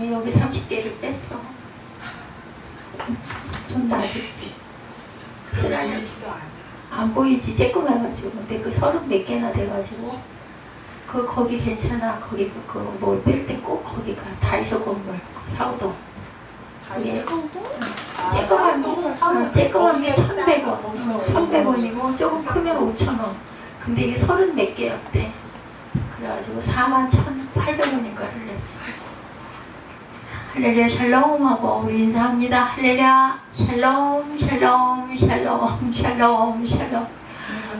여기 30개를 뺐어. 좀 나아졌지. 쓰라니 안 보이지? 쬐끔해가지고. 근데 그 30몇 개나 돼가지고 거기 괜찮아. 거기 뭘 뺄 때 꼭 거기가 다이소 건물 사우동. 예. 쬐끔한 게 1,100원. 1,100원이고 조금 크면 5,000원. 근데 이게 30몇 개였대. 그래가지고 41,800원인가를 냈어. 할렐루야 샬롬 하고 우리 인사합니다. 할렐루야 샬롬 샬롬 샬롬 샬롬 샬롬.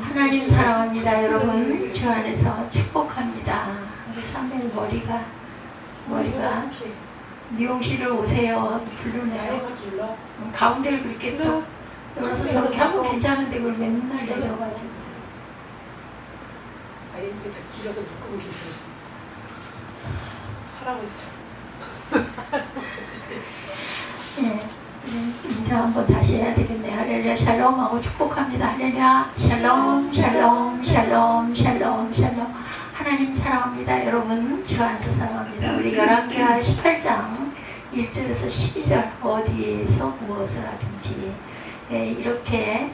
하나님 사랑합니다. 여러분 주 안에서 축복합니다. 우리 사무엘 머리가 미용실을 오세요 부르네요. 가운데를 그렇게 또 열어서 저렇게 하면 괜찮은데 그걸 맨날 내려가지고. 아니 이게 더 길어서 묶으면 괜찮을 수 있어. 할아버지죠. 네, 인사 한번 다시 해야 되겠네. 할렐루야 샬롬 하고 축복합니다. 할렐루야 샬롬 샬롬 샬롬 샬롬 샬롬. 하나님 사랑합니다. 여러분 주 안에서 사랑합니다. 우리 열왕기하 18장 1절에서 12절 어디에서 무엇을 하든지 이렇게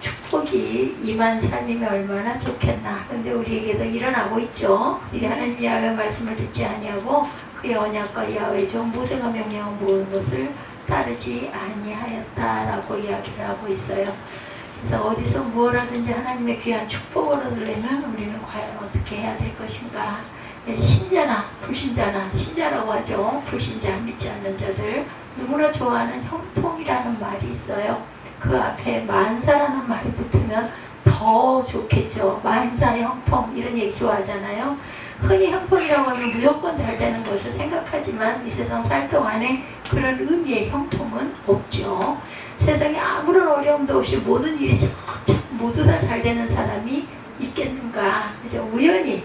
축복이 임한 삶이면 얼마나 좋겠나. 근데 우리에게도 일어나고 있죠. 그들이 하나님 야훼 말씀을 듣지 아니하고 그의 언약과 야훼의 종 모세가 명령한 모든 것을 따르지 아니하였다라고 이야기를 하고 있어요. 그래서 어디서 무엇 하든지 하나님의 귀한 축복을 얻으려면 우리는 과연 어떻게 해야 될 것인가. 신자나 불신자나, 신자라고 하죠. 불신자, 믿지 않는 자들 누구나 좋아하는 형통이라는 말이 있어요. 그 앞에 만사라는 말이 붙으면 더 좋겠죠. 만사 형통 이런 얘기 좋아하잖아요. 흔히 형통이라고 하면 무조건 잘 되는 것을 생각하지만 이 세상 살 동안에 그런 의미의 형통은 없죠. 세상에 아무런 어려움도 없이 모든 일이 척척 모두 다 잘 되는 사람이 있겠는가. 그죠? 우연히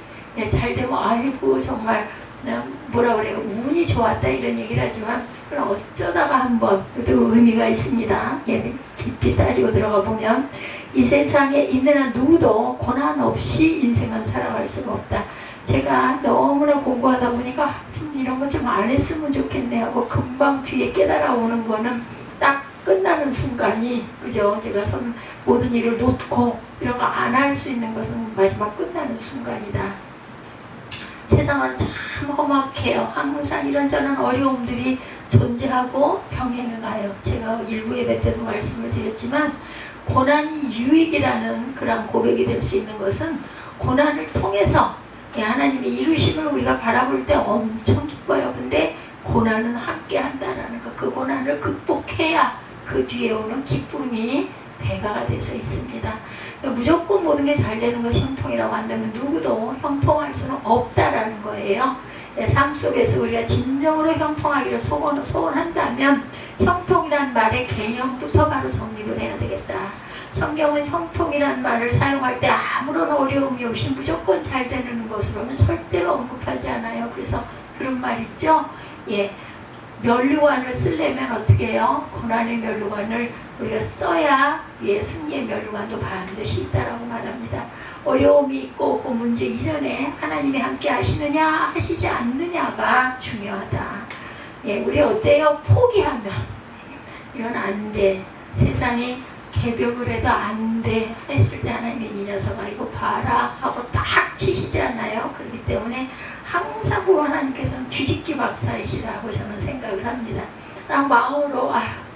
잘 되면 아이고 정말 뭐라 그래요, 운이 좋았다 이런 얘기를 하지만 그럼 어쩌다가 한번 또 의미가 있습니다. 깊이 따지고 들어가 보면 이 세상에 있는 한 누구도 고난 없이 인생은 살아갈 수가 없다. 제가 너무나 공부하다 보니까 좀 이런 거 좀 안 했으면 좋겠네 하고 금방 뒤에 깨달아 오는 거는 딱 끝나는 순간이, 그죠? 제가 모든 일을 놓고 이런 거 안 할 수 있는 것은 마지막 끝나는 순간이다. 세상은 참 험악해요. 항상 이런저런 어려움들이 존재하고 병행해 가요. 제가 일부 예배 때도 말씀을 드렸지만 고난이 유익이라는 그런 고백이 될 수 있는 것은 고난을 통해서 하나님의 이루심을 우리가 바라볼 때 엄청 기뻐요. 근데 고난은 함께 한다라는 것, 그 고난을 극복해야 그 뒤에 오는 기쁨이 배가가 돼서 있습니다. 무조건 모든 게 잘 되는 것이 형통이라고 한다면 누구도 형통할 수는 없다라는 거예요. 삶 속에서 우리가 진정으로 형통하기를 소원한다면 형통이란 말의 개념부터 바로 정립을 해야 되겠다. 성경은 형통이란 말을 사용할 때 아무런 어려움이 없이 무조건 잘 되는 것으로는 절대로 언급하지 않아요. 그래서 그런 말 있죠? 면류관을 쓰려면 어떻게 해요? 고난의 면류관을 우리가 써야 승리의 면류관도 반드시 있다라고 말합니다. 어려움이 있고 없고 문제 이전에 하나님이 함께 하시느냐 하시지 않느냐가 중요하다. 우리 어때요? 포기하면 이건 안 돼. 세상에 개벽을 해도 안 돼 했을 때 하나님이 이 녀석아 이거 봐라 하고 딱 치시지 않아요. 그렇기 때문에 항상 하나님께서는 뒤집기 박사이시라고 저는 생각을 합니다. 난 마음으로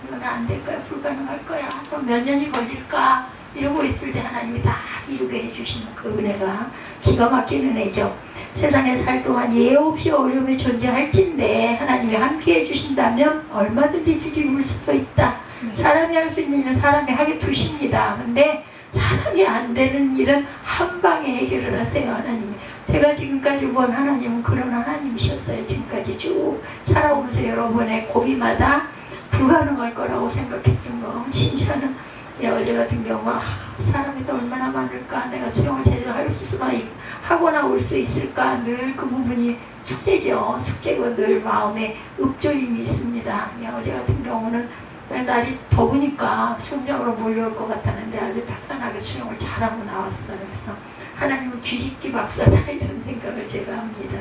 이건 안 될 거야, 불가능할 거야, 그럼 몇 년이 걸릴까 이러고 있을 때 하나님이 다 이루게 해주시는 그 은혜가 기가 막힌 은혜죠. 세상에 살 동안 예 없이 어려움이 존재할진데 하나님이 함께 해주신다면 얼마든지 뒤집을 수도 있다. 사람이 할 수 있는 일은 사람이 하게 두십니다. 근데 사람이 안 되는 일은 한 방에 해결을 하세요. 하나님이. 제가 지금까지 본 하나님은 그런 하나님이셨어요. 지금까지 쭉 살아오면서 여러분의 고비마다 불가능할 거라고 생각했던 거. 심지어는 어제 같은 경우 사람이 또 얼마나 많을까, 내가 수영을 제대로 할 수가 하거나 올 수 있을까, 늘 그 부분이 숙제죠. 숙제고 늘 마음에 읍조임이 있습니다. 어제 같은 경우는 날이 더우니까 수영장으로 몰려올 것 같았는데 아주 편안하게 수영을 잘하고 나왔어요. 그래서 하나님은 뒤집기 박사다 이런 생각을 제가 합니다.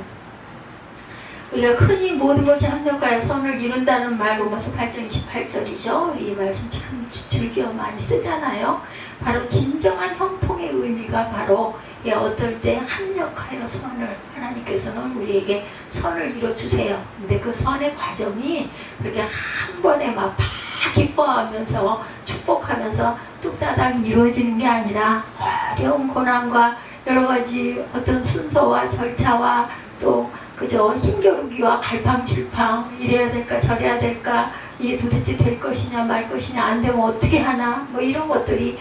우리가 흔히 모든 것이 합력하여 선을 이룬다는 말 로마서 8장 28절이죠. 이 말씀 참 즐겨 많이 쓰잖아요. 바로 진정한 형통의 의미가 바로 어떨 때 합력하여 선을, 하나님께서는 우리에게 선을 이뤄주세요. 근데 그 선의 과정이 그렇게 한 번에 막 기뻐하면서 축복하면서 뚝따닥 이루어지는 게 아니라 어려운 고난과 여러 가지 어떤 순서와 절차와 또 그저 힘겨루기와 갈팡질팡, 이래야 될까 저래야 될까, 이게 도대체 될 것이냐 말 것이냐, 안 되면 어떻게 하나, 뭐 이런 것들이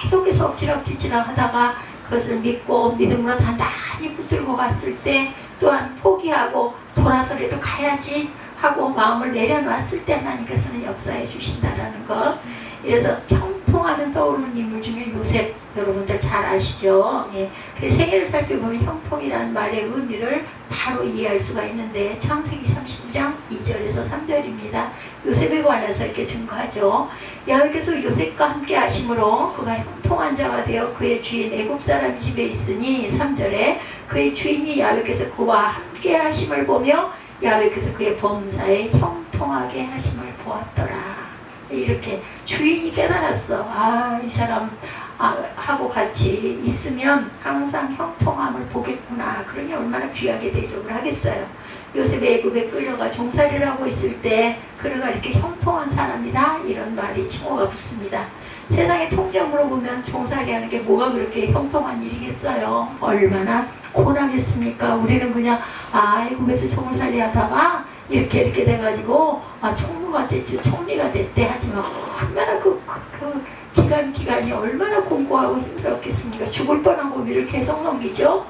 계속해서 엎치락뒤치락 하다가 그것을 믿고 믿음으로 단단히 붙들고 갔을 때 또한 포기하고 돌아서라도 가야지 하고 마음을 내려놨을 때 하나님께서는 역사해 주신다라는 것. 그래서 형통하면 떠오르는 인물 중에 요셉, 여러분들 잘 아시죠? 예. 그 생애를 살펴보면 형통이라는 말의 의미를 바로 이해할 수가 있는데 창세기 39장 2절에서 3절입니다. 요셉에 관해서 이렇게 증거하죠. 여호와께서 요셉과 함께 하심으로 그가 형통한 자가 되어 그의 주인 애굽 사람이 집에 있으니 3절에 그의 주인이 여호와께서 그와 함께 하심을 보며 여호와께서 그의 범사에 형통하게 하심을 보았더라. 이렇게 주인이 깨달았어. 아, 이 사람 하고 같이 있으면 항상 형통함을 보겠구나. 그러니 얼마나 귀하게 대접을 하겠어요. 요셉이 애굽에 끌려가 종살이를 하고 있을 때 그가 이렇게 형통한 사람이다, 이런 말이 칭호가 붙습니다. 세상의 통념으로 보면 종살이하는 게 뭐가 그렇게 형통한 일이겠어요. 얼마나 고나겠습니까? 우리는 그냥 애굽에서 종살이 하다가 이렇게 돼가지고 총무가 됐지, 총리가 됐대 하지만 얼마나 그 기간이 얼마나 공고하고 힘들었겠습니까? 죽을 뻔한 고비를 계속 넘기죠.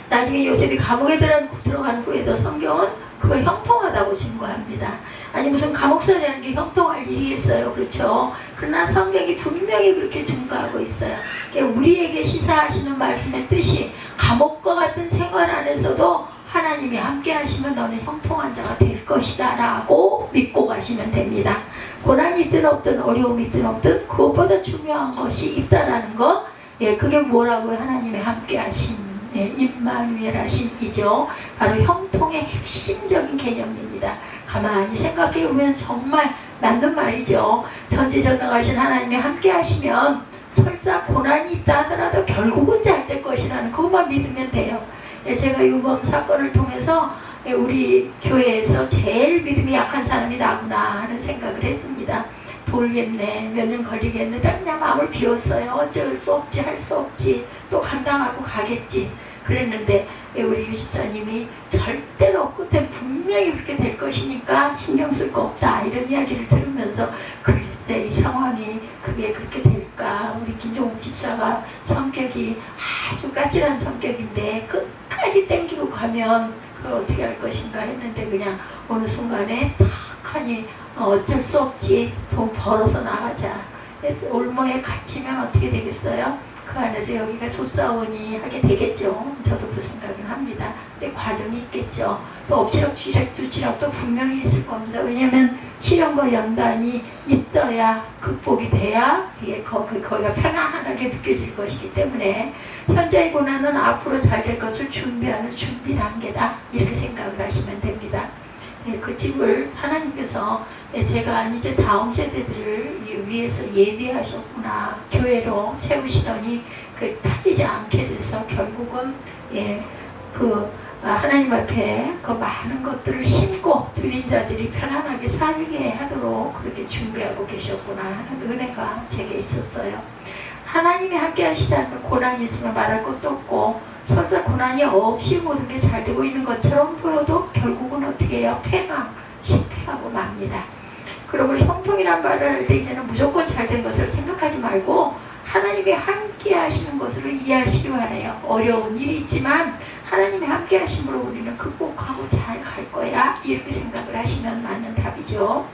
나중에 요셉이 감옥에 들어간 후에도 성경은 그거 형통하다고 증거합니다. 아니 무슨 감옥살이라는 게 형통할 일이겠어요, 그렇죠? 그러나 성경이 분명히 그렇게 증거하고 있어요. 우리에게 시사하시는 말씀의 뜻이 감옥과 같은 생활 안에서도 하나님이 함께 하시면 너는 형통한 자가 될 것이다 라고 믿고 가시면 됩니다. 고난이 있든 없든 어려움이 있든 없든 그것보다 중요한 것이 있다라는 것, 그게 뭐라고요? 하나님의 함께 하심, 임마누엘 하심이죠. 바로 형통의 핵심적인 개념입니다. 가만히 생각해보면 정말 맞는 말이죠. 전지전능하신 하나님이 함께 하시면 설사 고난이 있다 하더라도 결국은 잘 될 것이라는 그것만 믿으면 돼요. 제가 이번 사건을 통해서 우리 교회에서 제일 믿음이 약한 사람이 나구나 하는 생각을 했습니다. 돌겠네, 몇 년 걸리겠네, 그냥 마음을 비웠어요. 어쩔 수 없지, 할 수 없지, 또 감당하고 가겠지 그랬는데 우리 유집사님이 절대로 끝에 분명히 그렇게 될 것이니까 신경 쓸 거 없다, 이런 이야기를 들으면서 글쎄 이 상황이 그게 그렇게 될까. 우리 김종욱 집사가 성격이 아주 까칠한 성격인데 끝까지 땡기고 가면 그걸 어떻게 할 것인가 했는데 그냥 어느 순간에 탁 하니 어쩔 수 없지, 돈 벌어서 나가자. 올모에 갇히면 어떻게 되겠어요? 그 안에서 여기가 조사원이 하게 되겠죠. 저도 그 생각을 합니다. 근데 과정이 있겠죠. 또 엎치락뒤치락도 분명히 있을 겁니다. 왜냐하면 시련과 연단이 있어야 극복이 돼야 이게 거기가 편안하게 느껴질 것이기 때문에 현재의 고난은 앞으로 잘 될 것을 준비하는 준비 단계다, 이렇게 생각을 하시면 됩니다. 그 집을 하나님께서 제가 이제 다음 세대들을 위해서 예비하셨구나, 교회로 세우시더니 그 팔리지 않게 돼서 결국은 하나님 앞에 그 많은 것들을 심고 들린 자들이 편안하게 살게 하도록 그렇게 준비하고 계셨구나 하는 은혜가 제게 있었어요. 하나님이 함께 하시다면 고난이 있으면 말할 것도 없고, 설사 고난이 없이 모든 게 잘 되고 있는 것처럼 보여도 결국은 어떻게 해요? 패망, 실패하고 맙니다. 그러므로 형통이란 말을 할 때 이제는 무조건 잘된 것을 생각하지 말고 하나님이 함께 하시는 것을 이해하시기 바라요. 어려운 일이 있지만 하나님이 함께 하심으로 우리는 극복하고 잘 갈 거야, 이렇게 생각을 하시면 맞는 답이죠.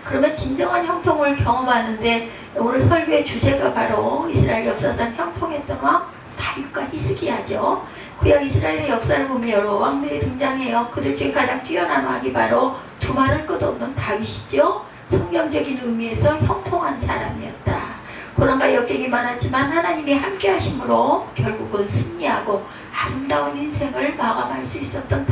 그러면 진정한 형통을 경험하는데 오늘 설교의 주제가 바로 이스라엘 역사상 형통했던 왕 다윗과 히스기야죠. 구약 이스라엘의 역사를 보면 여러 왕들이 등장해요. 그들 중에 가장 뛰어난 왕이 바로 두말할 것 없는 다윗이죠. 성경적인 의미에서 형통한 사람이었다. 고난과 역경이 많았지만 하나님이 함께 하심으로 결국은 승리하고 아름다운 인생을 마감할 수 있었던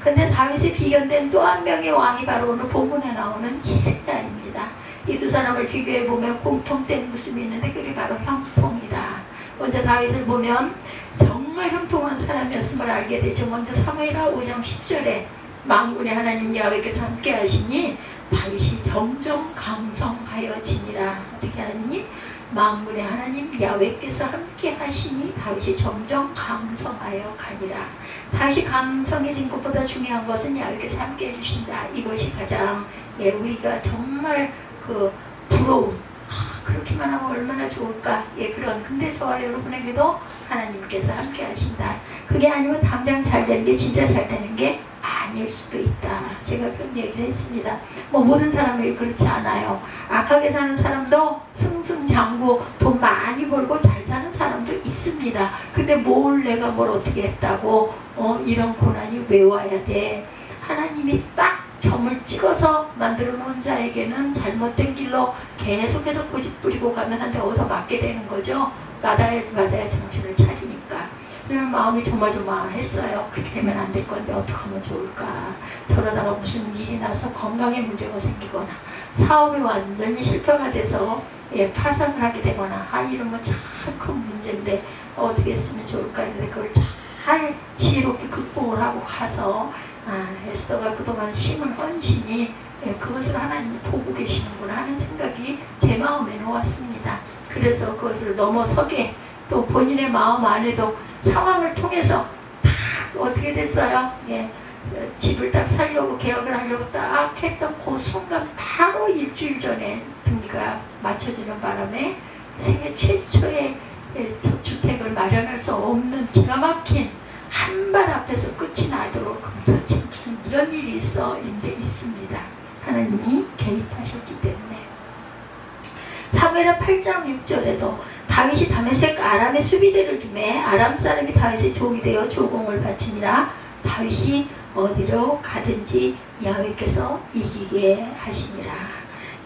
근데 다윗에 비견된 또 한 명의 왕이 바로 오늘 본문에 나오는 히스기야입니다. 이 두 사람을 비교해 보면 공통된 모습이 있는데 그게 바로 형통이다. 먼저 다윗을 보면 정말 형통한 사람이었음을 알게 되죠. 먼저 사무엘하 5장 10절에 만군의 하나님 야훼께서 함께 하시니 다윗이 정정 강성하여지니라. 어떻게 하니? 만군의 하나님 야훼께서 함께 하시니 다윗이 점점 강성하여 가니라. 다윗이 강성해진 것보다 중요한 것은 야훼께서 함께 해주신다. 이것이 가장 우리가 정말 부러운, 그렇게만 하면 얼마나 좋을까. 그런. 근데 저와 여러분에게도 하나님께서 함께 하신다. 그게 아니면 당장 잘 되는 게 진짜 잘 되는 게 아닐 수도 있다. 제가 그런 얘기를 했습니다. 모든 사람이 그렇지 않아요. 악하게 사는 사람도 승승장구 돈 많이 벌고 잘 사는 사람도 있습니다. 근데 내가 뭘 어떻게 했다고 이런 고난이 왜 와야 돼? 하나님이 딱 점을 찍어서 만들어 놓은 자에게는 잘못된 길로 계속해서 고집 부리고 가면 한데 얻어맞게 되는 거죠. 맞아야 정신을 차리니까. 그냥 마음이 조마조마했어요. 그렇게 되면 안 될 건데 어떻게 하면 좋을까. 저러다가 무슨 일이 나서 건강에 문제가 생기거나 사업이 완전히 실패가 돼서 파산을 하게 되거나 이러면 참 큰 문제인데 어떻게 했으면 좋을까 했는데 그걸 잘 지혜롭게 극복을 하고 가서 에스더가 그동안 심은 헌신이 그것을 하나님이 보고 계시는구나 하는 생각이 제 마음에 놓았습니다. 그래서 그것을 넘어서게 또 본인의 마음 안에도 상황을 통해서 딱 어떻게 됐어요? 집을 딱 살려고 개혁을 하려고 딱 했던 그 순간 바로 일주일 전에 등기가 맞춰지는 바람에 세계 최초의 주택을 마련할 수 없는 기가 막힌 한 발 앞에서 끝이 나도록 도대체 무슨 이런 일이 있습니다. 하나님이 개입하셨기 때문에. 사무엘하 8장 6절에도 다윗이 다메섹 아람의 수비대를 두매 아람 사람이 다윗의 종이 되어 조공을 바치니라. 다윗이 어디로 가든지 야훼께서 이기게 하시니라.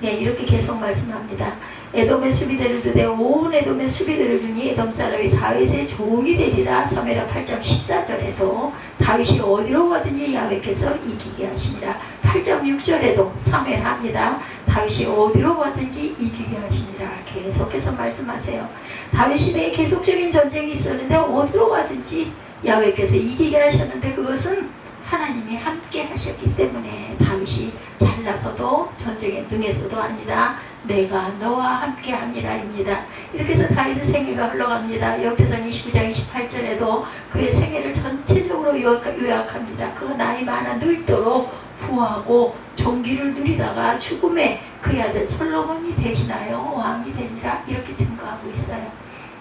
이렇게 계속 말씀합니다. 에돔의 수비대를 두되 온 에돔의 수비대를 두니 에돔 사람이 다윗의 종이 되리라. 사무엘하 8장 14절에도 다윗이 어디로 가든지 야훼께서 이기게 하시니라. 8장 6절에도 사무엘합니다. 다윗이 어디로 가든지 이기게 하시니라. 계속해서 말씀하세요. 다윗 시대에 계속적인 전쟁이 있었는데 어디로 가든지 야훼께서 이기게 하셨는데 그것은 하나님이 함께 하셨기 때문에 다윗이 잘나서도 전쟁에 능해서도 아니다. 내가 너와 함께 합니다입니다. 이렇게 해서 다윗의 생애가 흘러갑니다. 역대상 29장 28절에도 그의 생애를 전체적으로 요약합니다. 그 나이 많아 늙도록 부하고 종기를 누리다가 죽음에 그의 아들 솔로몬이 대신하여 왕이 되니라. 이렇게 증거하고 있어요.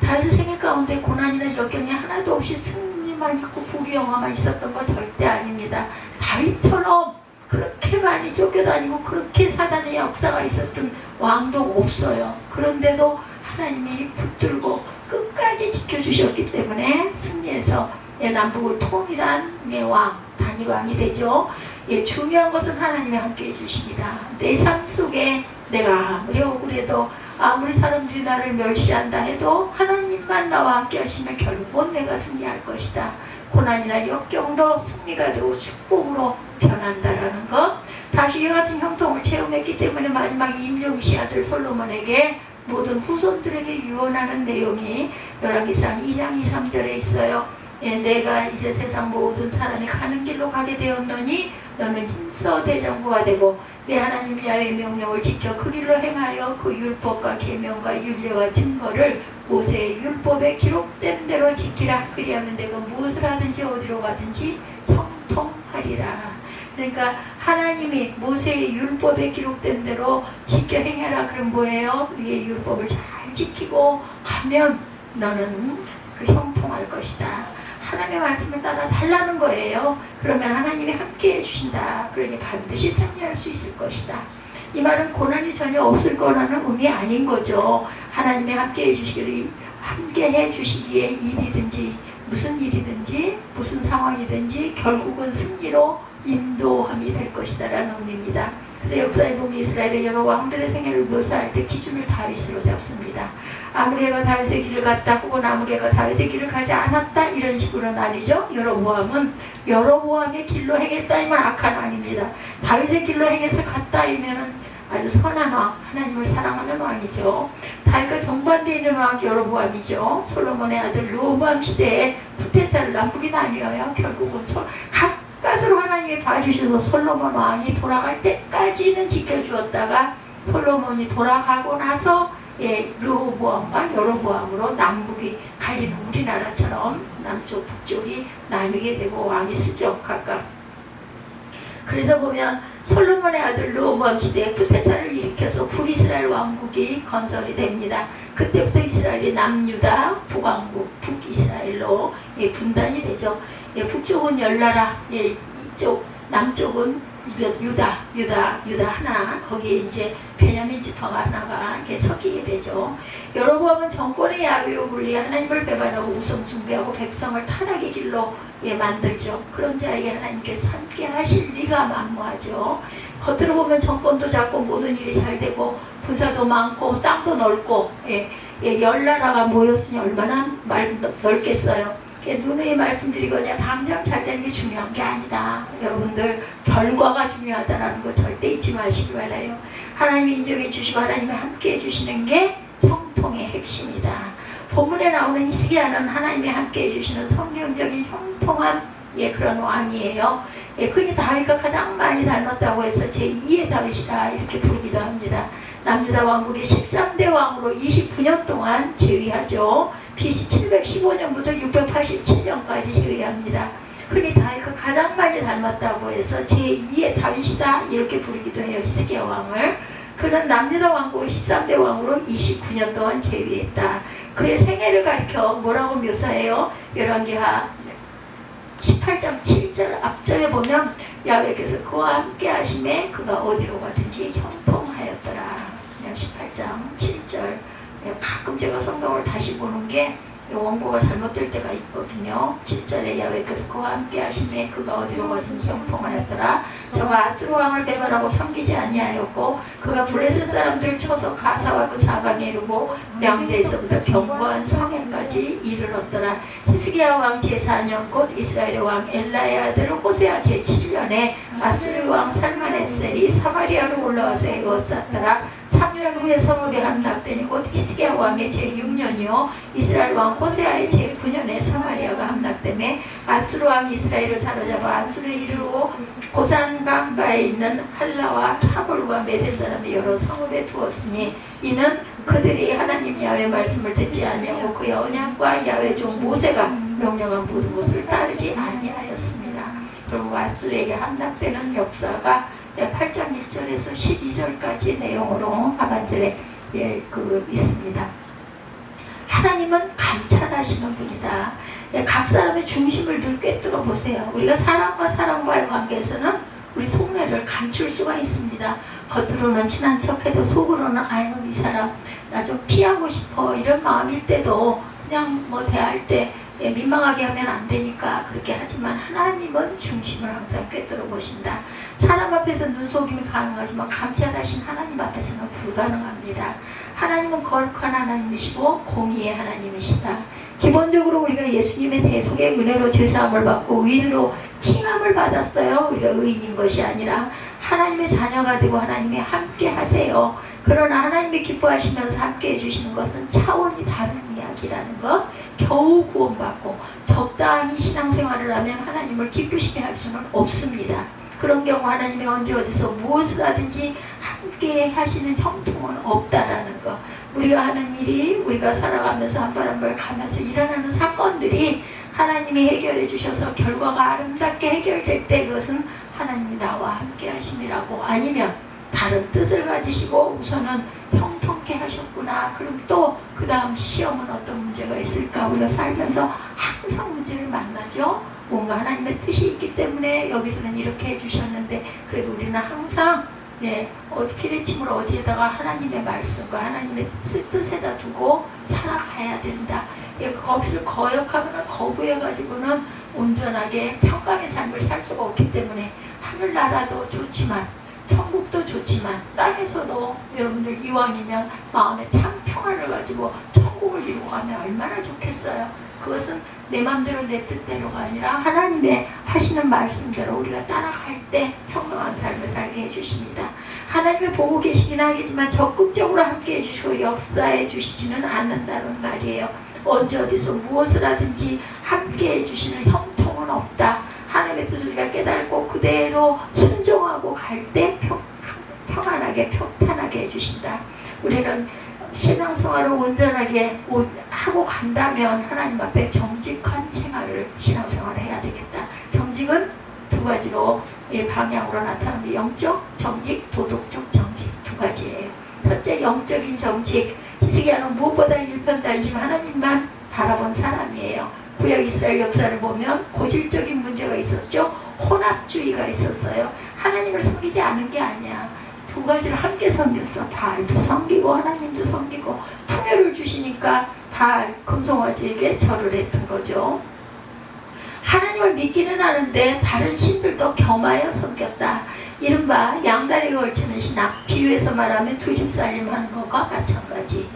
다윗의 생애 가운데 고난이나 역경이 하나도 없이 승리만 있고 부귀영화만 있었던 거 절대 아닙니다. 다윗처럼 그렇게 많이 쫓겨다니고 그렇게 사단의 역사가 있었던 왕도 없어요. 그런데도 하나님이 붙들고 끝까지 지켜주셨기 때문에 승리해서 남북을 통일한 왕, 단일왕이 되죠. 중요한 것은 하나님이 함께 해주십니다. 내 삶 속에 내가 아무리 억울해도 아무리 사람들이 나를 멸시한다 해도 하나님만 나와 함께 하시면 결국은 내가 승리할 것이다. 고난이나 역경도 승리가 되고 축복으로 변한다라는 것. 다윗과 같은 형통을 체험했기 때문에 마지막에 임종시 아들 솔로몬에게 모든 후손들에게 유언하는 내용이 열왕기상 2장 2, 3절에 있어요. 내가 이제 세상 모든 사람이 가는 길로 가게 되었노니 너는 힘써 대장부가 되고 내 하나님 야훼의 명령을 지켜 그 길로 행하여 그 율법과 계명과 율례와 증거를 모세의 율법에 기록된 대로 지키라. 그리하면 내가 무엇을 하든지 어디로 가든지 형통하리라. 그러니까 하나님이 모세의 율법에 기록된 대로 지켜 행해라. 그럼 뭐예요? 우리의 율법을 잘 지키고 하면 너는 형통할 것이다. 하나님의 말씀을 따라 살라는 거예요. 그러면 하나님이 함께 해주신다. 그러니 반드시 승리할 수 있을 것이다. 이 말은 고난이 전혀 없을 거라는 의미 아닌 거죠. 하나님이 함께 해주시기에 일이든지 무슨 일이든지 무슨 상황이든지 결국은 승리로 인도함이 될 것이다 라는 의미입니다. 그래서 역사에 보면 이스라엘의 여러 왕들의 생애를 묘사할 때 기준을 다윗으로 잡습니다. 아무개가 다윗의 길을 갔다 혹은 아무개가 다윗의 길을 가지 않았다 이런 식으로 나뉘죠. 여로보암은 여로보암의 길로 행했다 이면 악한 왕입니다. 다윗의 길로 행해서 갔다 이면은 아주 선한 왕, 하나님을 사랑하는 왕이죠. 다윗과 정반대에 있는 왕 여로보암이죠. 솔로몬의 아들 르호보암 시대에 쿠데타를 남북이 나뉘어요. 결국은 가까스로 하나님이 봐주셔서 솔로몬 왕이 돌아갈 때까지는 지켜주었다가 솔로몬이 돌아가고 나서 르호보암과 여로보암으로 남북이 갈리는 우리나라처럼 남쪽 북쪽이 나뉘게 되고 왕이 쓰죠 각각. 그래서 보면 솔로몬의 아들 르호보암 시대에 쿠데타를 일으켜서 북이스라엘 왕국이 건설이 됩니다. 그때부터 이스라엘이 남유다, 북왕국, 북이스라엘로 분단이 되죠. 북쪽은 열나라, 이쪽 남쪽은 유다 하나, 거기에 이제 베냐민 지파가 하나가 섞이게 되죠. 여로보암은 정권의 야유에 굴리 하나님을 배반하고 우상 숭배하고 백성을 타락의 길로 만들죠. 그런 자에게 하나님께서 함께 하실 리가 만무하죠. 겉으로 보면 정권도 잡고 모든 일이 잘 되고 군사도 많고 땅도 넓고 열나라가 모였으니 얼마나 넓겠어요. 누누이 말씀드리거냐 당장 잘 되는 게 중요한 게 아니다. 여러분들 결과가 중요하다는 거 절대 잊지 마시기 바라요. 하나님이 인정해 주시고 하나님이 함께 해주시는 게 형통의 핵심이다. 본문에 나오는 히스기야는 하나님이 함께 해주시는 성경적인 형통한 그런 왕이에요. 그니 다윗과 가장 많이 닮았다고 해서 제2의 다윗이다 이렇게 부르기도 합니다. 남유다 왕국의 13대 왕으로 29년 동안 재위하죠. BC 715년부터 687년까지 재위합니다. 흔히 다윗과 가장 많이 닮았다고 해서 제2의 다윗이다 이렇게 부르기도 해요. 히스기야 왕을. 그는 남유다 왕국의 13대 왕으로 29년 동안 재위했다. 그의 생애를 가리켜 뭐라고 묘사해요? 열왕기하 18장 7절 앞절에 보면 야훼께서 그와 함께 하심에 그가 어디로 가든지 형통하였더라. 그냥 18장 7절. 가끔 제가 성경을 다시 보는 게 원고가 잘못될 때가 있거든요. 7절에 야훼께서 그와 함께 하심에 그가 어디로 가든지 형통하였더라. 저가 아수르 왕을 배반하고 섬기지 아니하였고 그가 블레셋 사람들을 쳐서 가사와 그 사방에 이르고 명대에서부터 견고한 성에까지 이르렀더라. 히스기야 왕 제4년 곧 이스라엘의 왕 엘라의 아들 호세아 제7년에 아수르 왕 살마네셀이 사마리아로 올라와서 에워쌌더라. 3년 후에 성읍에 함락되니 곧 히스기야 왕의 제6년이요 이스라엘 왕 호세아의 제9년에 사마리아가 함락되매 아수르 왕 이스라엘을 사로잡아 아수르에 이르고 고산강가에 있는 할라와 타볼과 메대 사람의 여러 성읍에 두었으니 이는 그들이 하나님 야훼 말씀을 듣지 아니하고 그의 언약과 야훼 종 모세가 명령한 모든 것을 따르지 아니하였습니다. 그리고 아수르에게 함락되는 역사가 8장 1절에서 12절까지 내용으로 하반절에 있습니다. 하나님은 감찰하시는 분이다. 각 사람의 중심을 늘 꿰뚫어 보세요. 우리가 사람과 사람과의 관계에서는 우리 속내를 감출 수가 있습니다. 겉으로는 친한 척해도 속으로는 아유 이 사람 나 좀 피하고 싶어 이런 마음일 때도 그냥 뭐 대할 때 민망하게 하면 안 되니까 그렇게 하지만 하나님은 중심을 항상 꿰뚫어 보신다. 사람 앞에서 눈속임이 가능하지만 감찰하신 하나님 앞에서는 불가능합니다. 하나님은 거룩한 하나님이시고 공의의 하나님이시다. 기본적으로 우리가 예수님의 대속의 은혜로 죄사함을 받고 의인으로 칭함을 받았어요. 우리가 의인인 것이 아니라 하나님의 자녀가 되고 하나님이 함께 하세요. 그러나 하나님이 기뻐하시면서 함께 해주시는 것은 차원이 다른 이야기라는 것. 겨우 구원받고 적당히 신앙생활을 하면 하나님을 기쁘시게 할 수는 없습니다. 그런 경우 하나님이 언제 어디서 무엇을 하든지 함께 하시는 형통은 없다라는 것. 우리가 하는 일이 우리가 살아가면서 한 발 한 발 가면서 일어나는 사건들이 하나님이 해결해 주셔서 결과가 아름답게 해결될 때 그것은 하나님이 나와 함께 하심이라고 아니면 다른 뜻을 가지시고 우선은 형통케 하셨구나. 그럼 또 그 다음 시험은 어떤 문제가 있을까? 우리가 살면서 항상 문제를 만나죠. 뭔가 하나님의 뜻이 있기 때문에 여기서는 이렇게 해주셨는데 그래도 우리는 항상 피리침을 어디에다가 하나님의 말씀과 하나님의 뜻에다 두고 살아가야 된다. 거기서 거역하거나 거부해가지고는 온전하게 평강의 삶을 살 수가 없기 때문에 하늘나라도 좋지만 천국도 좋지만 땅에서도 여러분들 이왕이면 마음에 참 평안을 가지고 천국을 이루고 가면 얼마나 좋겠어요. 그것은 내 맘대로 내 뜻대로가 아니라 하나님의 하시는 말씀대로 우리가 따라갈 때 평등한 삶을 살게 해주십니다. 하나님이 보고 계시긴 하겠지만 적극적으로 함께 해주시고 역사해 주시지는 않는다는 말이에요. 언제 어디서 무엇을 하든지 함께 해주시는 형통은 없다. 하나님의 뜻을 우리가 깨닫고 그대로 순종하고 갈 때 평안하게 평탄하게 해주신다. 우리는 신앙생활을 온전하게 하고 간다면 하나님 앞에 정직한 생활을 신앙생활을 해야 되겠다. 정직은 두 가지로 이 방향으로 나타나는 영적 정직, 도덕적 정직 두 가지예요. 첫째 영적인 정직. 히스기야는 무엇보다 일편단심 하나님만 바라본 사람이에요. 구약 이스라엘 역사를 보면 고질적인 문제가 있었죠. 혼합주의가 있었어요. 하나님을 섬기지 않은 게 아니야. 두 가지를 함께 섬겼어. 바알도 섬기고 하나님도 섬기고 풍요를 주시니까 바알 금송아지에게 절을 했던 거죠. 하나님을 믿기는 하는데 다른 신들도 겸하여 섬겼다. 이른바 양다리에 걸치는 신앙, 비유해서 말하면 두 집 살림하는 것과 마찬가지.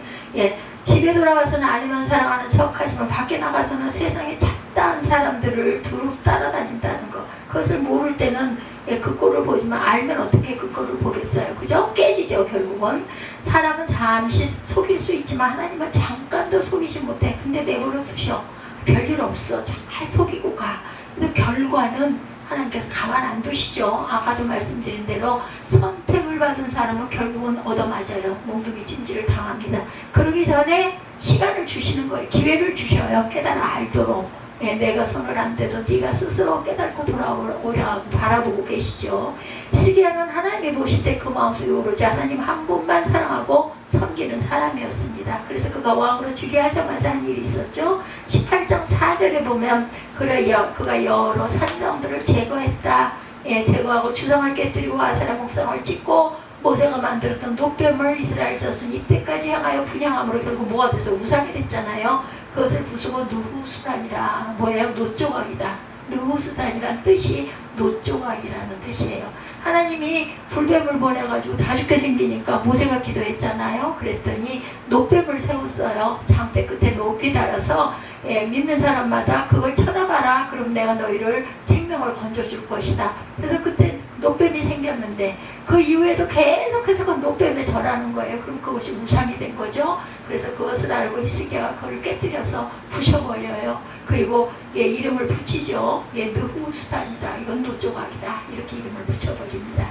집에 돌아가서는 아내만 사랑하는 척하지만 밖에 나가서는 세상에 잡다한 사람들을 두루 따라다닌다는 것. 그것을 모를 때는 그 꼴을 보지만 알면 어떻게 그 꼴을 보겠어요. 그죠? 깨지죠. 결국은 사람은 잠시 속일 수 있지만 하나님은 잠깐도 속이지 못해. 근데 내버려 두셔. 별일 없어. 잘 속이고 가. 근데 결과는 하나님께서 가만 안 두시죠. 아까도 말씀드린 대로 선택을 받은 사람은 결국은 얻어맞아요. 몽둥이 찜질을 당합니다. 그러기 전에 시간을 주시는 거예요. 기회를 주셔요. 깨달아 알도록. 내가 손을 안 대도 네가 스스로 깨닫고 돌아오라고 바라보고 계시죠. 히스기야는 하나님이 보실 때 그 마음속에 오로지 하나님 한 분만 사랑하고 섬기는 사람이었습니다. 그래서 그가 왕으로 즉위하자마자 한 일이 있었죠. 18장 4절에 보면 그가 여러 산정들을 제거했다. 제거하고 주상을 깨뜨리고 아세라 목상을 찍고 모세가 만들었던 노뱀을 이스라엘 자손 이때까지 향하여 분향함으로 결국 뭐가 돼서 우상이 됐잖아요. 그것을 부수고 느후수단이라. 뭐예요? 노조각이다. 느후수단이란 뜻이 노조각이라는 뜻이에요. 하나님이 불뱀을 보내가지고 다 죽게 생기니까 모세가 기도했잖아요. 그랬더니 노뱀을 세웠어요. 장대 끝에 높이 달아서 믿는 사람마다 그걸 쳐다봐라. 그럼 내가 너희를 생명을 건져줄 것이다. 그래서 그때 노뱀이 생겼는데 그 이후에도 계속해서 그 노뱀에 절하는 거예요. 그럼 그것이 우상이 된 거죠. 그래서 그것을 알고 히스기야가 그걸 깨뜨려서 부셔버려요. 그리고 이름을 붙이죠. 느후수단이다. 이건 노조각이다. 이렇게 이름을 붙여버립니다.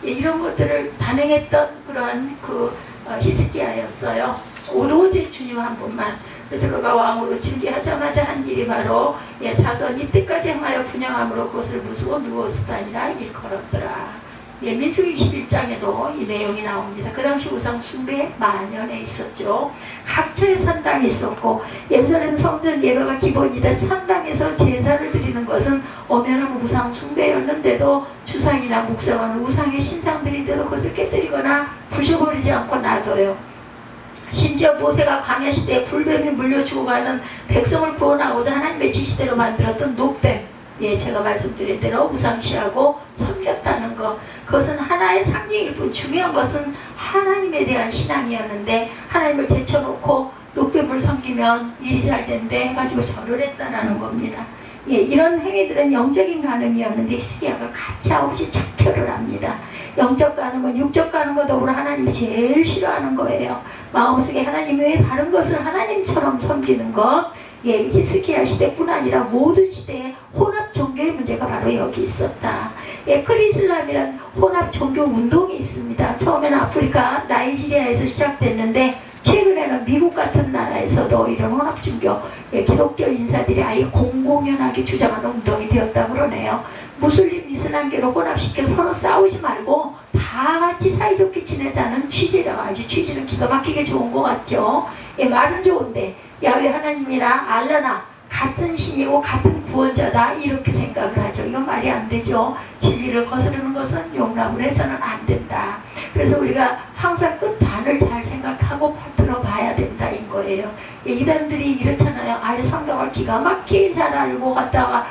이런 것들을 단행했던 그런 히스기야였어요. 오로지 주님 한 분만. 그래서 그가 왕으로 즉위하자마자 한 일이 바로 자손 이때까지 향하여 분향함으로 그것을 부수고 느후수단이라 일컬었더라. 민수기 21장에도 이 내용이 나옵니다. 그 당시 우상 숭배 만연해 있었죠. 각처에 산당이 있었고 예루살렘 성전 예배가 기본이다. 산당에서 제사를 드리는 것은 엄연한 우상 숭배였는데도 주상이나 묵상하는 우상의 신상들인데도 그것을 깨뜨리거나 부셔버리지 않고 놔둬요. 심지어 모세가 광야 시대에 불뱀이 물려 죽어가는 백성을 구원하고자 하나님의 지시대로 만들었던 노뱀, 제가 말씀드린 대로 우상시하고 섬겼다는 것, 그것은 하나의 상징일 뿐 중요한 것은 하나님에 대한 신앙이었는데 하나님을 제쳐놓고 노뱀을 섬기면 일이 잘 된대 가지고 절을 했다는 겁니다. 이런 행위들은 영적인 간음이었는데 히스기야가 가차없이 착표를 합니다. 영적 간음은 육적 간음과 더불어 하나님이 제일 싫어하는 거예요. 마음속에 하나님 외에 다른 것을 하나님처럼 섬기는 것. 히스기야 시대뿐 아니라 모든 시대에 혼합 종교의 문제가 바로 여기 있었다. 크리슬람이란 혼합 종교 운동이 있습니다. 처음에는 아프리카 나이지리아에서 시작됐는데 최근에는 미국 같은 나라에서도 이런 혼합 종교, 기독교 인사들이 아예 공공연하게 주장하는 운동이 되었다고 그러네요. 무슬림 이슬람계로 혼합시켜 서로 싸우지 말고 다 같이 사이좋게 지내자는 취지라고. 아주 취지는 기가 막히게 좋은 것 같죠. 말은 좋은데 야훼 하나님이나 알라나 같은 신이고 같은 구원자다 이렇게 생각을 하죠. 이건 말이 안 되죠. 진리를 거스르는 것은 용납을 해서는 안 된다. 그래서 우리가 항상 끝단을 잘 생각하고 들어봐야 된다인 거예요. 이단들이 이렇잖아요. 아주 성경을 기가 막히게 잘 알고 갔다가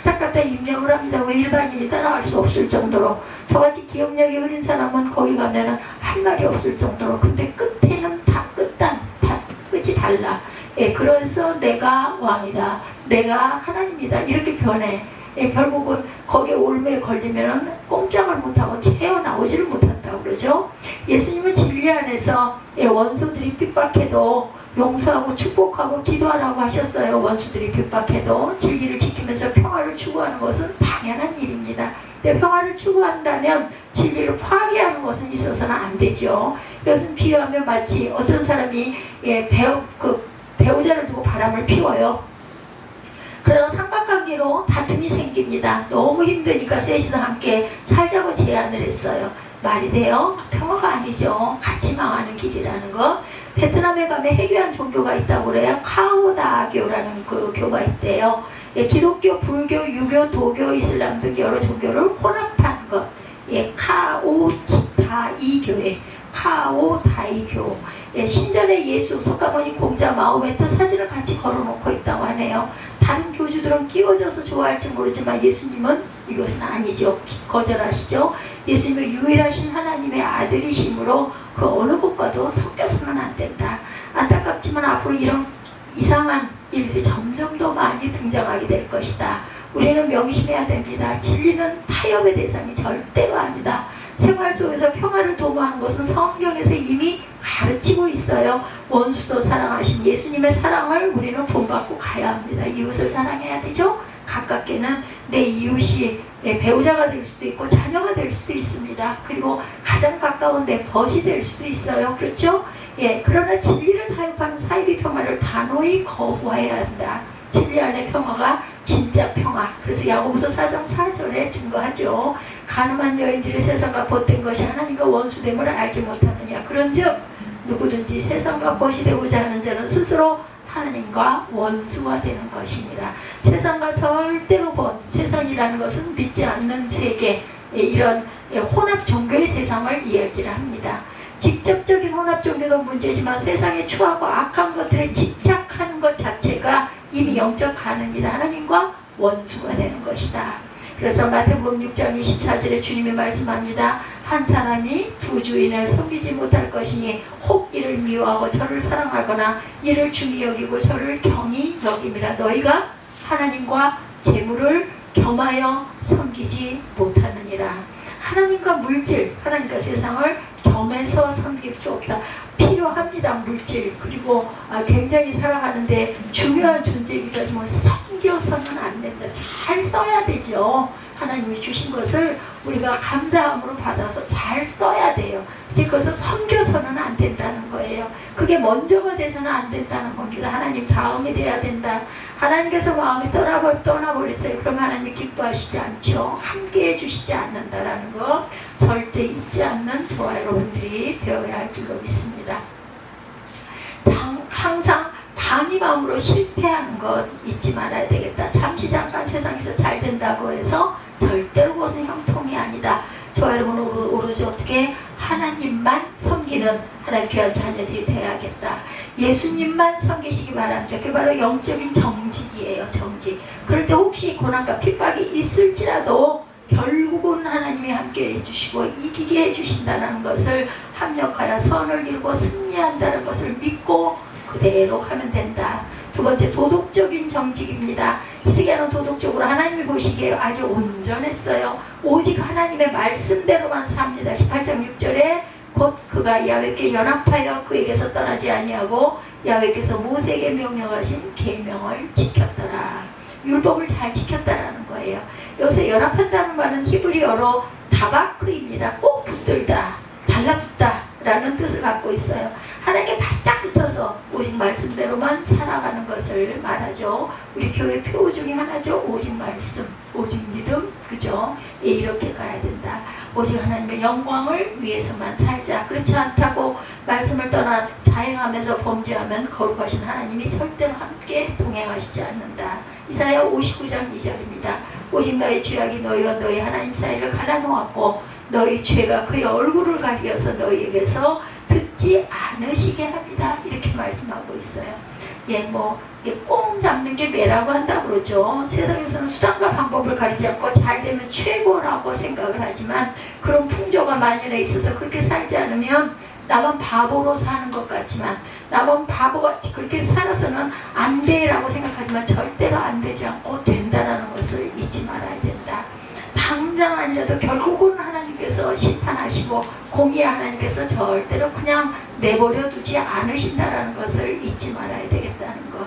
탁탁 갖다 입력을 합니다. 우리 일반인이 따라갈 수 없을 정도로. 저같이 기억력이 흐린 사람은 거기 가면은 할 말이 없을 정도로. 근데 끝에는 다 끝이 달라. 예, 그래서 내가 왕이다. 내가 하나님이다. 이렇게 변해. 예, 결국은 거기에 올무에 걸리면은 꼼짝을 못하고 헤어나오지를 못한다고 그러죠. 예수님은 진리 안에서 예, 원수들이 핍박해도 용서하고 축복하고 기도하라고 하셨어요. 원수들이 핍박해도 진리를 지키면서 평화를 추구하는 것은 당연한 일입니다. 근데 평화를 추구한다면 진리를 파괴하는 것은 있어서는 안 되죠. 이것은 비유하면 마치 어떤 사람이 예, 배우자를 두고 바람을 피워요. 그래서 삼각관계로 다툼이 생깁니다. 너무 힘드니까 셋이서 함께 살자고 제안을 했어요. 말이 돼요? 평화가 아니죠. 같이 망하는 길이라는 거. 베트남에 가면 해교한 종교가 있다고 그래요. 카오다교라는 그 교가 있대요. 예, 기독교, 불교, 유교, 도교, 이슬람 등 여러 종교를 혼합한 것. 예, 카오다이교회. 카오다이교. 예, 신전에 예수, 석가모니 공자, 마호메트 사진을 같이 걸어놓고 있다고 하네요. 다른 교주들은 끼워져서 좋아할지 모르지만 예수님은 이것은 아니죠. 거절하시죠. 예수님은 유일하신 하나님의 아들이심으로 그 어느 곳과도 섞여서는 안 된다. 안타깝지만 앞으로 이런 이상한 일들이 점점 더 많이 등장하게 될 것이다. 우리는 명심해야 됩니다. 진리는 타협의 대상이 절대로 아니다. 생활 속에서 평화를 도모하는 것은 성경에서 이미 가르치고 있어요. 원수도 사랑하신 예수님의 사랑을 우리는 본받고 가야 합니다. 이웃을 사랑해야 되죠. 가깝게는 내 이웃이 내 배우자가 될 수도 있고 자녀가 될 수도 있습니다. 그리고 가장 가까운 내 벗이 될 수도 있어요. 그렇죠? 예, 그러나 진리를 타협하는 사이비 평화를 단호히 거부해야 한다. 진리 안의 평화가 진짜 평화. 그래서 야고보서 4장 4절에 증거하죠. 가늠한 여인들이 세상과 벗된 것이 하나님과 원수됨을 알지 못하느냐. 그런즉 누구든지 세상과 벗이 되고자 하는 자는 스스로 하나님과 원수가 되는 것이니라. 세상과 절대로 벗. 세상이라는 것은 믿지 않는 세계, 이런 혼합 종교의 세상을 이야기를 합니다. 직접적인 혼합 종교도 문제지만 세상에 추하고 악한 것들에 집착하는 것 자체가 이미 영적 가늠이다. 하나님과 원수가 되는 것이다. 그래서 마태복음 6장 24절에 주님이 말씀합니다. 한 사람이 두 주인을 섬기지 못할 것이니 혹 이를 미워하고 저를 사랑하거나 이를 중히 여기고 저를 경히 여김이라. 너희가 하나님과 재물을 겸하여 섬기지 못하느니라. 하나님과 물질, 하나님과 세상을 겸해서 섬길 수 없다. 필요합니다. 물질. 그리고 굉장히 살아가는데 중요한 존재이기도 하지만 섬겨서는 안 된다. 잘 써야 되죠. 하나님이 주신 것을 우리가 감사함으로 받아서 잘 써야 돼요. 그것을 섬겨서는 안 된다는 거예요. 그게 먼저가 돼서는 안 된다는 겁니다. 하나님 다음이 돼야 된다. 하나님께서 마음이 떠나버렸어요. 그럼 하나님 기뻐하시지 않죠. 함께 해주시지 않는다라는 거 절대 잊지 않는 저와 여러분들이 되어야 할 줄로 믿습니다. 항상 방임함으로 실패하는 것 잊지 말아야 되겠다. 잠시 잠깐 세상에서 잘 된다고 해서 절대로 그것은 형통이 아니다. 저와 여러분은 오로지 어떻게 하나님만 섬기는 하나님 귀한 자녀들이 되어야겠다. 예수님만 섬기시기 바랍니다. 그게 바로 영적인 정직이에요. 정직. 그럴 때 혹시 고난과 핍박이 있을지라도 결국은 하나님이 함께 해주시고 이기게 해주신다는 것을 합력하여 선을 이루고 승리한다는 것을 믿고 그대로 가면 된다. 두 번째, 도덕적인 정직입니다. 히스기야는 도덕적으로 하나님을 보시기에 아주 온전했어요. 오직 하나님의 말씀대로만 삽니다. 18장 6절에 곧 그가 야훼께 연합하여 그에게서 떠나지 아니하고 야훼께서 모세에게 명령하신 계명을 지켰더라. 율법을 잘 지켰다라는 거예요. 여기서 연합한다는 말은 히브리어로 다바크입니다. 꼭 붙들다, 달라붙다 라는 뜻을 갖고 있어요. 하나님께 바짝 붙어서 오직 말씀대로만 살아가는 것을 말하죠. 우리 교회 표 중에 하나죠. 오직 말씀, 오직 믿음, 그죠? 예, 이렇게 가야 된다. 오직 하나님의 영광을 위해서만 살자. 그렇지 않다고 말씀을 떠나 자행하면서 범죄하면 거룩하신 하나님이 절대로 함께 동행하시지 않는다. 이사야 59장 2절입니다. 오직 너의 죄악이 너희와 너희 하나님 사이를 갈라놓았고 너희 죄가 그의 얼굴을 가리어서 너희에게서 듣지 않으시게 합니다. 이렇게 말씀하고 있어요. 예, 꽁 잡는 게 매라고 한다고 그러죠. 세상에서는 수단과 방법을 가리지 않고 잘 되면 최고라고 생각을 하지만 그런 풍조가 만연해 있어서 그렇게 살지 않으면 나만 바보로 사는 것 같지만 나만 바보같이 그렇게 살아서는 안 돼라고 생각하지만 절대로 안 되지 않고 된다는 것을 잊지 말아야 된다. 당장 아니라도 결국은 하나님께서 심판하시고 공의 하나님께서 절대로 그냥 내버려 두지 않으신다는 것을 잊지 말아야 되겠다는 것.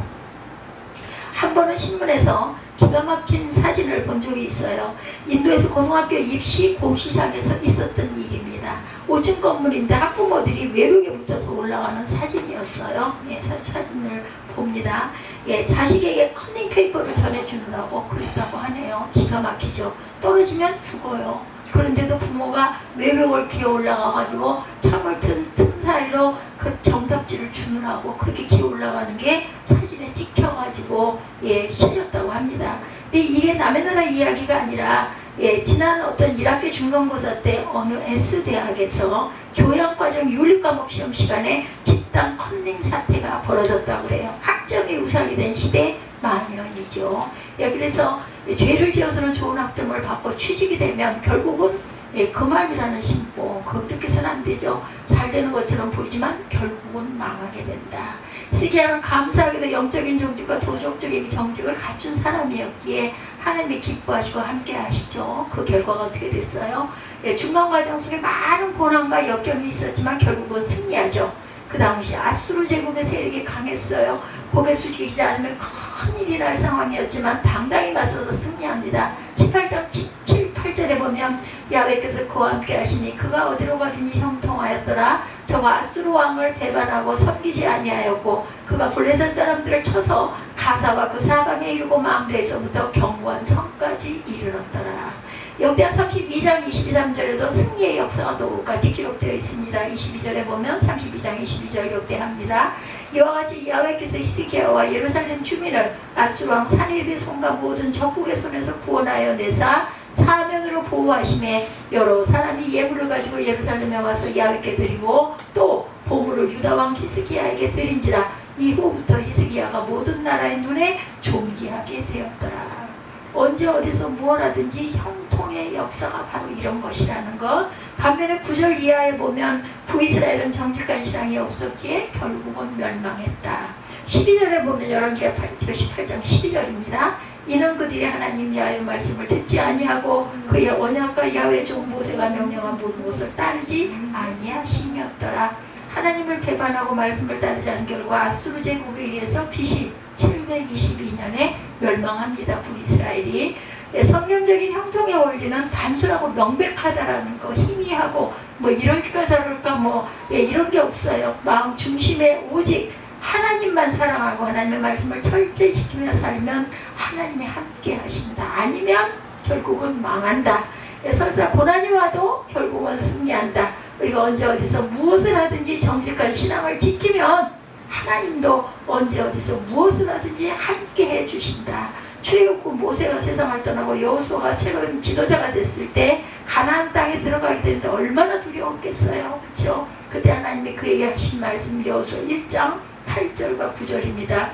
한 번은 신문에서 기가 막힌 사진을 본 적이 있어요. 인도에서 고등학교 입시 공시장에서 있었던 일입니다. 5층 건물인데 학부모들이 외벽에 붙어서 올라가는 사진이었어요. 예, 사진을 봅니다. 예, 자식에게 커닝 페이퍼를 전해주느라고 그랬다고 하네요. 기가 막히죠. 떨어지면 죽어요. 그런데도 부모가 외벽을 기어 올라가가지고 창을 튼 사이로 그 정답지를 주느라고 그렇게 기어 올라가는 게 사진에 찍혀가지고 예, 실렸다고 합니다. 근데 이게 남의 나라 이야기가 아니라 예, 지난 어떤 1학기 중간고사 때 어느 S대학에서 교양과정 윤리과목 시험 시간에 집단 컨닝 사태가 벌어졌다고 그래요. 학점이 우상이 된 시대 만연이죠. 예, 그래서 죄를 지어서는 좋은 학점을 받고 취직이 되면 결국은 예, 그만이라는 신봉. 그렇게 해서는 안 되죠. 잘 되는 것처럼 보이지만 결국은 망하게 된다. 스기야는 감사하게도 영적인 정직과 도덕적인 정직을 갖춘 사람이었기에 하나님이 기뻐하시고 함께 하시죠. 그 결과가 어떻게 됐어요? 예, 중간과정 속에 많은 고난과 역경이 있었지만 결국은 승리하죠. 그 당시 아수르 제국의 세력이 강했어요. 고개 숙이지 않으면 큰일이 날 상황이었지만 당당히 맞서서 승리합니다. 18장 7, 8절에 보면 야훼께서 그와 함께 하시니 그가 어디로 가든지 형통하였더라. 저가 아수르 왕을 배반하고 섬기지 아니하였고 그가 블레셋 사람들을 쳐서 가사와 그 사방에 이르고 망대에서부터 견고한 성까지 이르렀더라. 역대하 32장 22절에도 승리의 역사가 똑같이 기록되어 있습니다. 22절에 보면 32장 22절 역대합니다. 이와 같이 야훼께서 히스기야와 예루살렘 주민을 아수르 왕 산헤립의 손과 모든 적국의 손에서 구원하여 내사 사면으로 보호하심에 여러 사람이 예물을 가지고 예루살렘에 와서 야훼께 드리고 또 보물을 유다 왕 히스기야에게 드린지라. 이후부터 히스기야가 모든 나라의 눈에 존귀하게 되었더라. 언제 어디서 무엇 하든지 형통의 역사가 바로 이런 것이라는 것. 반면에 9절 이하에 보면 북이스라엘은 정직한 신앙이 없었기에 결국은 멸망했다. 12절에 보면 열왕기하 18장 12절입니다. 이는 그들이 하나님 야훼의 말씀을 듣지 아니하고 그의 언약과 야훼 종 모세가 명령한 모든 것을 따르지 아니하심이었더라. 하나님을 배반하고 말씀을 따르지 않은 결과 아수르 제국에 의해서 BC 722년에 멸망합니다. 북이스라엘이. 성경적인 형통의 원리는 단순하고 명백하다라는 거, 희미하고 뭐 이럴까 저럴까 뭐 이런 게 없어요. 마음 중심에 오직 하나님만 사랑하고 하나님의 말씀을 철저히 지키며 살면 하나님이 함께 하십니다. 아니면 결국은 망한다. 설사 고난이 와도 결국은 승리한다. 우리가 언제 어디서 무엇을 하든지 정직한 신앙을 지키면 하나님도 언제 어디서 무엇을 하든지 함께 해주신다. 출애굽 후 모세가 세상을 떠나고 여호수아가 새로운 지도자가 됐을 때 가나안 땅에 들어가게 되는데 얼마나 두려웠겠어요. 그렇죠? 그때 하나님이 그에게 하신 말씀 여호수아 1장 8절과 9절입니다.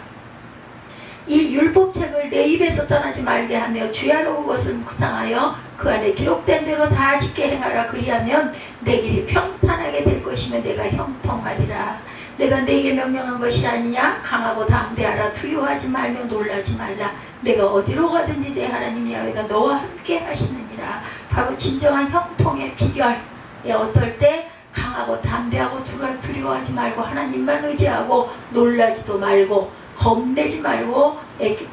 이 율법책을 내 입에서 떠나지 말게 하며 주야로 그것을 묵상하여 그 안에 기록된 대로 다 짓게 행하라. 그리하면 내 길이 평탄하게 될 것이며 내가 형통하리라. 내가 네게 명령한 것이 아니냐? 강하고 담대하라. 두려워하지 말며 놀라지 말라. 내가 어디로 가든지 내 하나님 야훼가 너와 함께 하시느니라. 바로 진정한 형통의 비결. 어떨 때 강하고 담대하고 두려워하지 말고 하나님만 의지하고 놀라지도 말고 겁내지 말고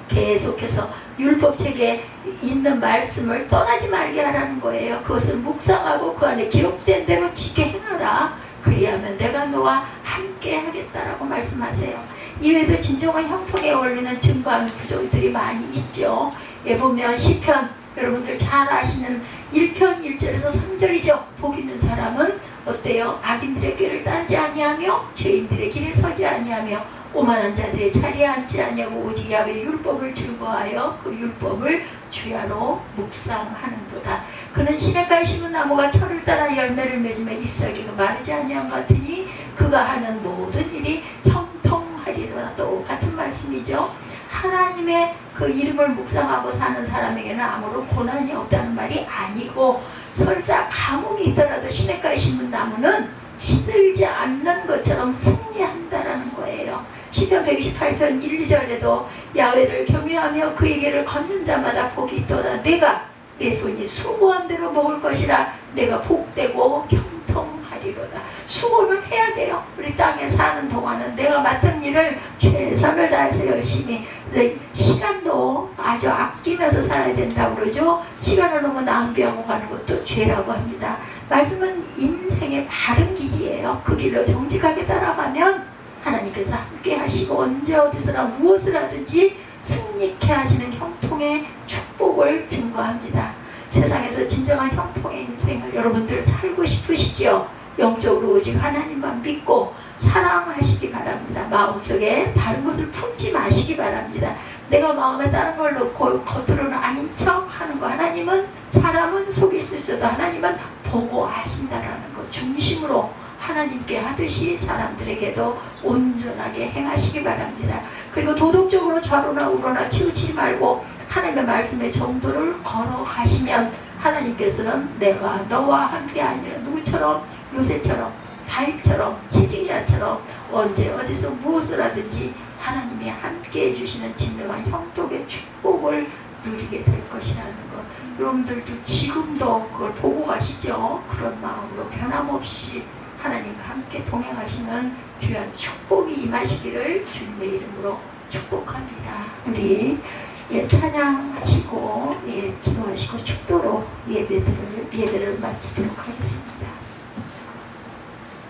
계속해서 율법책에 있는 말씀을 떠나지 말게 하라는 거예요. 그것을 묵상하고 그 안에 기록된 대로 지게 행하라. 그리하면 내가 너와 함께 하겠다라고 말씀하세요. 이외에도 진정한 형통의 원리는 증거하는 구절들이 많이 있죠. 보면 시편, 여러분들 잘 아시는 1편 1절에서 3절이죠. 복 있는 사람은 어때요? 악인들의 길을 따르지 아니하며 죄인들의 길에 서지 아니하며 오만한 자들의 자리에 앉지 아니하고 오직 야훼의 율법을 즐거워하여 그 율법을 주야로 묵상하는도다. 그는 시냇가에 심은 나무가 철을 따라 열매를 맺으며 잎사귀가 마르지 아니한 같으니 그가 하는 모든 일이 형통하리라. 똑같은 말 말씀이죠. 하나님의 그 이름을 묵상하고 사는 사람에게는 아무런 고난이 없다는 말이 아니고, 설사 가뭄이 있더라도 시냇가에 심은 나무는 시들지 않는 것처럼 승리한다라는 거예요. 시편 128편 1, 2절에도 야훼를 경외하며 그에게를 걷는 자마다 복이 있도다. 내가 내 손이 수고한 대로 먹을 것이라. 내가 복되고 형통하리로다. 수고는 해야 돼요. 우리 땅에 사는 동안은 내가 맡은 일을 최선을 다해서 열심히, 시간도 아주 아끼면서 살아야 된다고 그러죠. 시간을 너무 낭비하고 가는 것도 죄라고 합니다. 말씀은 인생의 바른 길이에요. 그 길로 정직하게 따라가면 하나님께서 함께 하시고 언제 어디서나 무엇을 하든지 승리케 하시는 형통의 축복을 증거합니다. 세상에서 진정한 형통의 인생을 여러분들 살고 싶으시죠? 영적으로 오직 하나님만 믿고 사랑하시기 바랍니다. 마음속에 다른 것을 품지 마시기 바랍니다. 내가 마음에 다른 걸 놓고 겉으로는 아닌 척 하는 거, 하나님은, 사람은 속일 수 있어도 하나님은 보고 아신다라는 것 중심으로 하나님께 하듯이 사람들에게도 온전하게 행하시기 바랍니다. 그리고 도덕적으로 좌로나 우로나 치우치지 말고 하나님의 말씀의 정도를 걸어가시면 하나님께서는 내가 너와 함께 아니라 누구처럼, 요새처럼, 다윗처럼, 히스기야처럼 언제 어디서 무엇을 하든지 하나님이 함께 해주시는 진정한 형통의 축복을 누리게 될 것이라는 것. 여러분들도 지금도 그걸 보고 가시죠. 그런 마음으로 변함없이 하나님과 함께 동행하시는 귀한 축복이 임하시기를 주님의 이름으로 축복합니다. 우리 찬양하시고 기도하시고 축도로 예배를 마치도록 하겠습니다.